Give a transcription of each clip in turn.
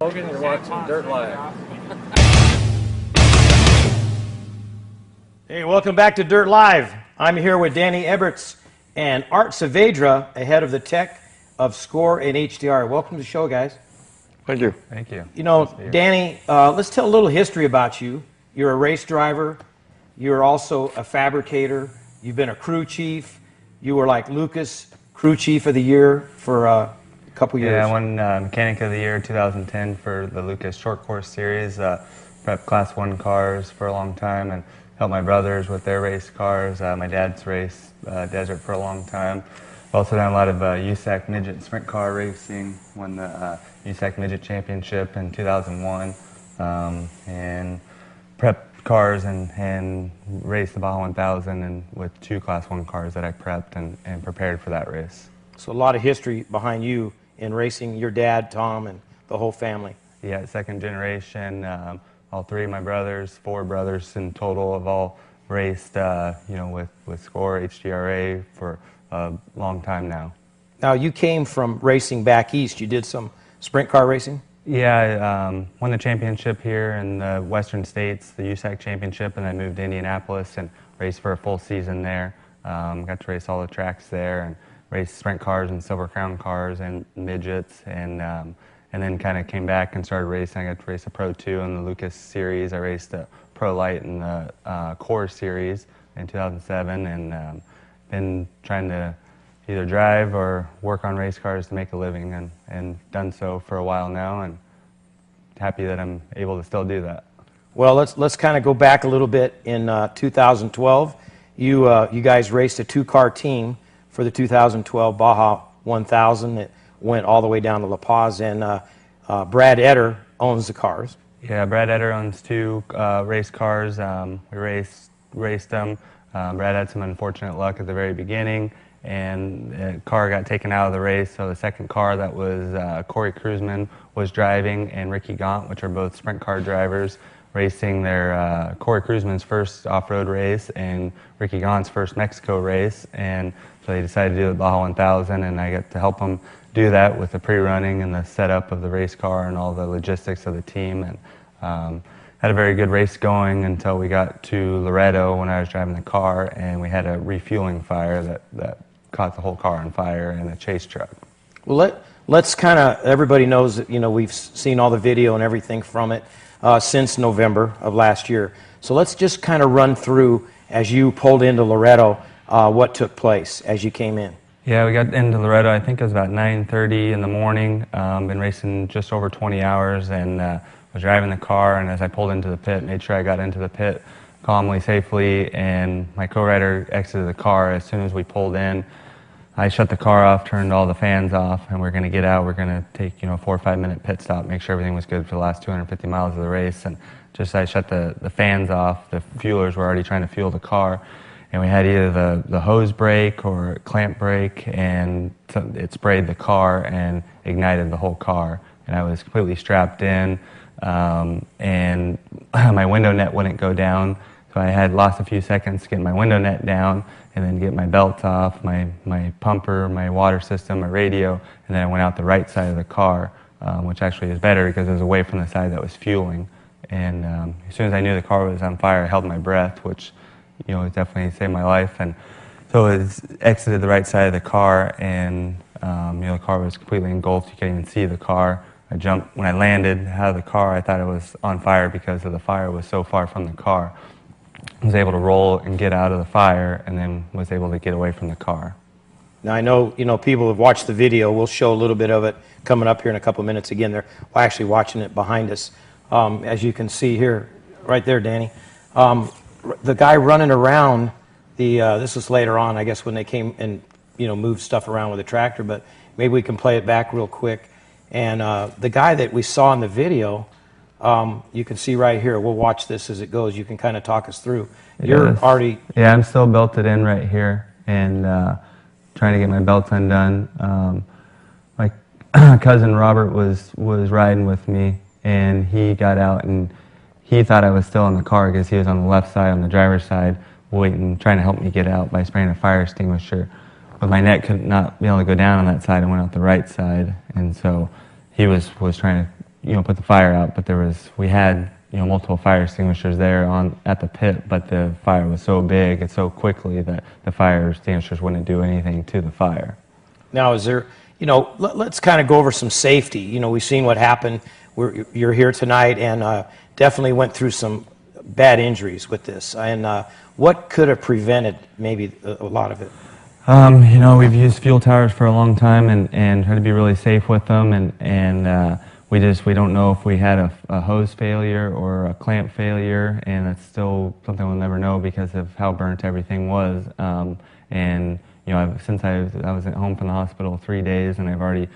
Logan, you're watching Dirt Live. Hey, welcome back to Dirt Live. I'm here with Danny Eberts and Art Saavedra, ahead of the tech of Score and HDR. Welcome to the show, guys. Thank you. Thank you. You know, Danny, let's tell a little history about you. You're a race driver. You're also a fabricator. You've been a crew chief. You were like Lucas, crew chief of the year for a couple years. Yeah, I won Mechanic of the Year 2010 for the Lucas Short Course Series. Prepped Class 1 cars for a long time and helped my brothers with their race cars. My dad's raced Desert for a long time. I've also done a lot of USAC Midget Sprint car racing. Won the USAC Midget Championship in 2001. And prepped cars and raced the Baja 1000 and with 2 Class 1 cars that I prepped and prepared for that race. So a lot of history behind you in racing, your dad, Tom, and the whole family. Yeah, second generation. All 3 of my brothers, 4 brothers in total, have all raced, with Score, HDRA for a long time now. Now, you came from racing back east. You did some sprint car racing? Yeah, I won the championship here in the Western States, the USAC Championship, and I moved to Indianapolis and raced for a full season there. Got to race all the tracks there and raced sprint cars and Silver Crown cars and midgets, and then kind of came back and started racing. I got to race a Pro 2 in the Lucas Series. I raced a Pro Light in the Core Series in 2007, and been trying to either drive or work on race cars to make a living, and done so for a while now, and happy that I'm able to still do that. Well, let's kind of go back a little bit. In 2012, you guys raced a 2-car team for the 2012 Baja 1000. It went all the way down to La Paz, and Brad Etter owns the cars. Yeah, Brad Etter owns 2 race cars. We raced them. Brad had some unfortunate luck at the very beginning, and the car got taken out of the race. So the second car that was Corey Cruzman was driving, and Ricky Gaunt, which are both sprint car drivers, racing their Corey Cruzman's first off-road race and Ricky Gaunt's first Mexico race. And so they decided to do the Baja 1000, and I got to help them do that with the pre-running and the setup of the race car and all the logistics of the team. And had a very good race going until we got to Loreto when I was driving the car, and we had a refueling fire that caught the whole car on fire in a chase truck. Well, let's kind of, everybody knows that, we've seen all the video and everything from it since November of last year. So let's just kind of run through, as you pulled into Loreto, what took place as you came in. Yeah, we got into Loreto, I think it was about 9:30 in the morning. Been racing just over 20 hours, and was driving the car, and as I pulled into the pit, made sure I got into the pit calmly, safely, and my co-rider exited the car. As soon as we pulled in, I shut the car off, turned all the fans off, and we're going to get out. We're going to take, a 4 or 5 minute pit stop, make sure everything was good for the last 250 miles of the race. And just I shut the fans off. The fuelers were already trying to fuel the car, and we had either the hose break or clamp break, and it sprayed the car and ignited the whole car. And I was completely strapped in, and my window net wouldn't go down. So I had lost a few seconds to get my window net down and then get my belt off, my pumper, my water system, my radio, and then I went out the right side of the car, which actually is better because it was away from the side that was fueling. And as soon as I knew the car was on fire, I held my breath, which definitely saved my life. And so it exited the right side of the car, and the car was completely engulfed. You can't even see the car. I jumped, when I landed out of the car, I thought it was on fire because of the fire was so far from the car. I was able to roll and get out of the fire, and then was able to get away from the car. Now I know people have watched the video. We'll show a little bit of it coming up here in a couple minutes. Again, they're actually watching it behind us, as you can see here, right there, Danny. The guy running around this was later on, I guess, when they came and moved stuff around with the tractor. But maybe we can play it back real quick. And the guy that we saw in the video, you can see right here. We'll watch this as it goes. You can kind of talk us through. You're already... Yeah, I'm still belted in right here and trying to get my belt undone. My cousin Robert was riding with me, and he got out, and he thought I was still in the car because he was on the left side, on the driver's side, waiting, trying to help me get out by spraying a fire extinguisher. But my net could not be able to go down on that side and went out the right side, and so he was trying to put the fire out, but we had multiple fire extinguishers there at the pit, but the fire was so big and so quickly that the fire extinguishers wouldn't do anything to the fire. Now, is there, let's kind of go over some safety. We've seen what happened. You're here tonight and definitely went through some bad injuries with this. And what could have prevented maybe a lot of it? We've used fuel towers for a long time and tried to be really safe with them, and we don't know if we had a hose failure or a clamp failure, and it's still something we'll never know because of how burnt everything was. Since I was at home from the hospital 3 days, and I've already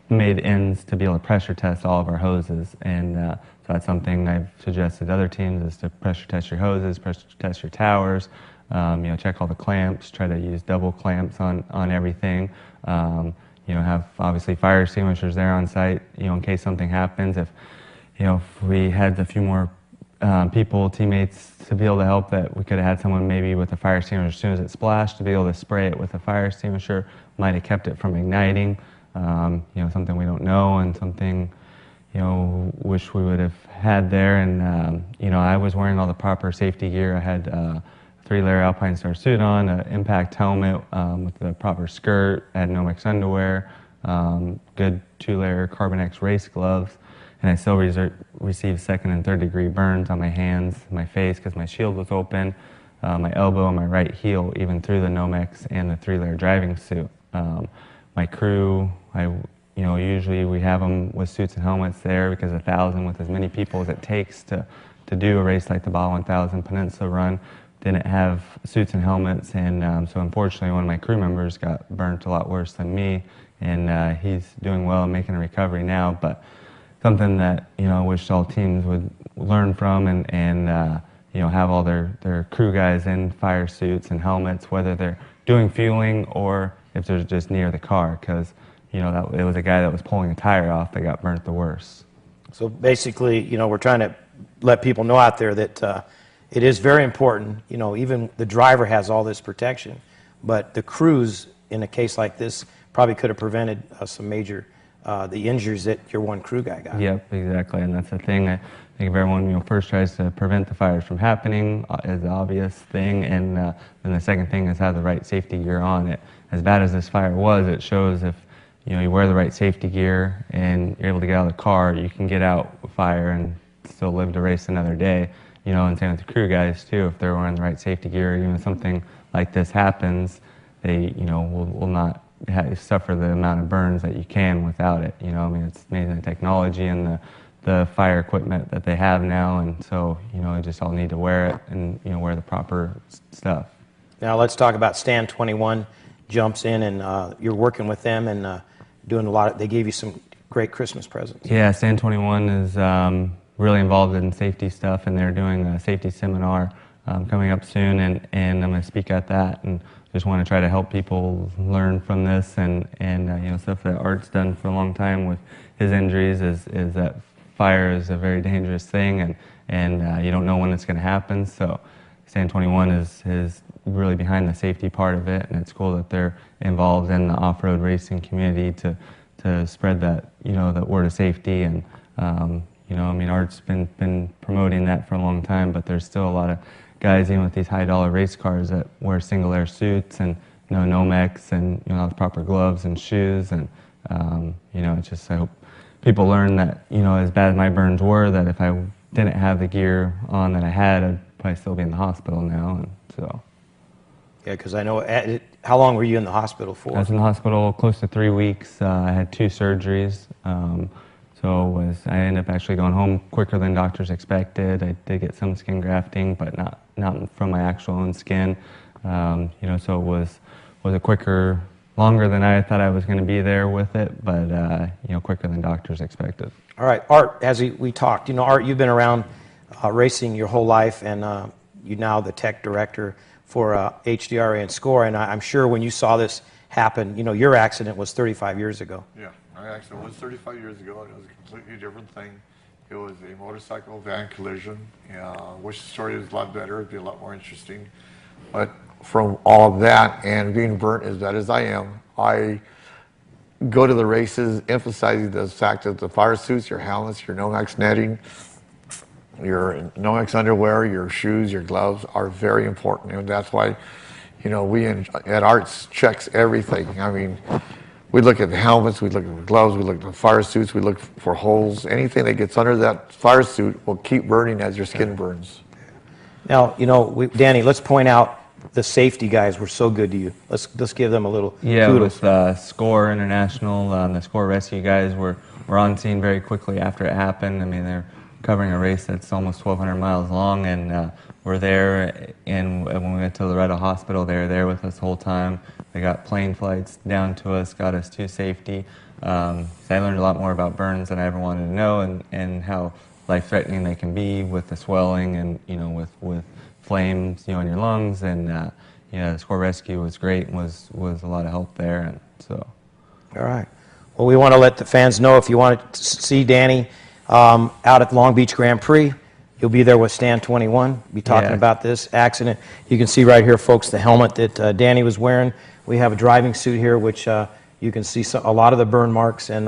made ends to be able to pressure test all of our hoses, and so that's something I've suggested to other teams is to pressure test your hoses, pressure test your towers, check all the clamps, try to use double clamps on everything. Have obviously fire extinguishers there on site, in case something happens. If we had a few more teammates to be able to help, that we could have had someone maybe with a fire extinguisher as soon as it splashed to be able to spray it with a fire extinguisher, might have kept it from igniting. Something we don't know and something, wish we would have had there. And, I was wearing all the proper safety gear. I had a 3-layer Alpine Star suit on, an impact helmet with the proper skirt, I had Nomex underwear, good 2-layer Carbon X race gloves, and I still received 2nd and 3rd degree burns on my hands, my face, because my shield was open, my elbow and my right heel, even through the Nomex and the 3-layer driving suit. My crew, usually we have them with suits and helmets there because 1,000 with as many people as it takes to do a race like the Baldwin 1000 Peninsula Run. Didn't have suits and helmets, and so unfortunately one of my crew members got burnt a lot worse than me, and he's doing well and making a recovery now, but something that I wish all teams would learn from and have all their crew guys in fire suits and helmets, whether they're doing fueling or if they're just near the car, because it was a guy that was pulling a tire off that got burnt the worst. So basically, we're trying to let people know out there that it is very important. Even the driver has all this protection, but the crews in a case like this probably could have prevented some major the injuries that your one crew guy got. Yep, exactly, and that's the thing. I think if everyone first tries to prevent the fires from happening is the obvious thing, and then the second thing is have the right safety gear on. It as bad as this fire was, it shows if you wear the right safety gear and you're able to get out of the car, you can get out with fire and still live to race another day. And same with the crew guys too. If they're wearing the right safety gear, even if something like this happens, they will not suffer the amount of burns that you can without it. It's amazing the technology and the fire equipment that they have now, and so you just all need to wear it and wear the proper stuff. Now let's talk about Stand 21 jumps in, and you're working with them and doing a lot. They gave you some great Christmas presents. Yeah, Stand 21 is really involved in safety stuff, and they're doing a safety seminar coming up soon, and I'm going to speak at that, and just want to try to help people learn from this, and stuff that Art's done for a long time with his injuries is that fire is a very dangerous thing, and you don't know when it's going to happen. So Stand 21 is really behind the safety part of it, and it's cool that they're involved in the off-road racing community to spread that that word of safety. And Art's been promoting that for a long time, but there's still a lot of guys, even with these high-dollar race cars, that wear single-air suits and Nomex and the proper gloves and shoes, and it's just, I hope people learn that as bad as my burns were, that if I didn't have the gear on that I had, I'd probably still be in the hospital now, and so. Yeah, because I know. How long were you in the hospital for? I was in the hospital close to 3 weeks. I had 2 surgeries. I ended up actually going home quicker than doctors expected. I did get some skin grafting, but not from my actual own skin. So it was a quicker, longer than I thought I was going to be there with it, but quicker than doctors expected. All right, Art. As we talked, Art, you've been around racing your whole life, and you're now the tech director for HDRA and SCORE. And I'm sure when you saw this happen, your accident was 35 years ago. Yeah. My accident was 35 years ago, and it was a completely different thing. It was a motorcycle van collision. I wish the story was a lot better. It'd be a lot more interesting. But from all of that and being burnt as bad as I am, I go to the races emphasizing the fact that the fire suits, your helmets, your Nomex netting, your Nomex underwear, your shoes, your gloves are very important. And that's why, you know, we at Arts checks everything. I mean, we look at the helmets, we look at the gloves, we look at the fire suits, we look for holes. Anything that gets under that fire suit will keep burning as your skin burns. Now, you know, Danny, let's point out the safety guys were so good to you. Let's give them a little kudos. With SCORE International, the SCORE rescue guys were on scene very quickly after it happened. I mean, they're covering a race that's almost 1,200 miles long, and we're there. And when we went to Loreto Hospital, they were there with us the whole time. They got plane flights down to us, got us to safety. So I learned a lot more about burns than I ever wanted to know, and how life-threatening they can be with the swelling and, you know, with flames, you know, in your lungs. And you know, the SCORE rescue was great and was a lot of help there. And so. All right. Well, we want to let the fans know, if you want to see Danny out at the Long Beach Grand Prix, you'll be there with Stand 21. Be talking about this accident. You can see right here, folks, the helmet that Danny was wearing. We have a driving suit here, which you can see a lot of the burn marks. And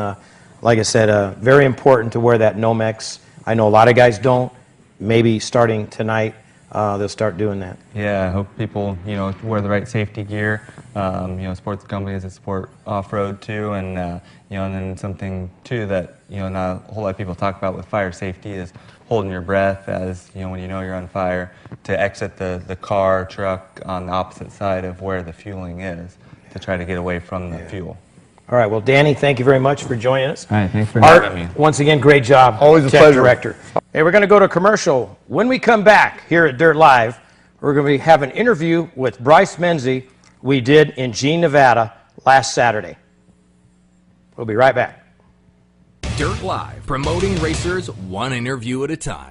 like I said, very important to wear that Nomex. I know a lot of guys don't. Maybe starting tonight, they'll start doing that. Yeah, I hope people, you know, wear the right safety gear. You know, sports companies that support off-road too, and you know, and then something too that, you know, not a whole lot of people talk about with fire safety is holding your breath, as you know, when you know you're on fire, to exit the car, truck on the opposite side of where the fueling is, to try to get away from the fuel. All right. Well, Danny, thank you very much for joining us. All right, thanks for having me. Once again, great job. Always a Tech pleasure. Director. Hey, we're going to go to commercial. When we come back here at Dirt Live, we're going to have an interview with Bryce Menzie we did in Jean, Nevada last Saturday. We'll be right back. Dirt Live, promoting racers one interview at a time.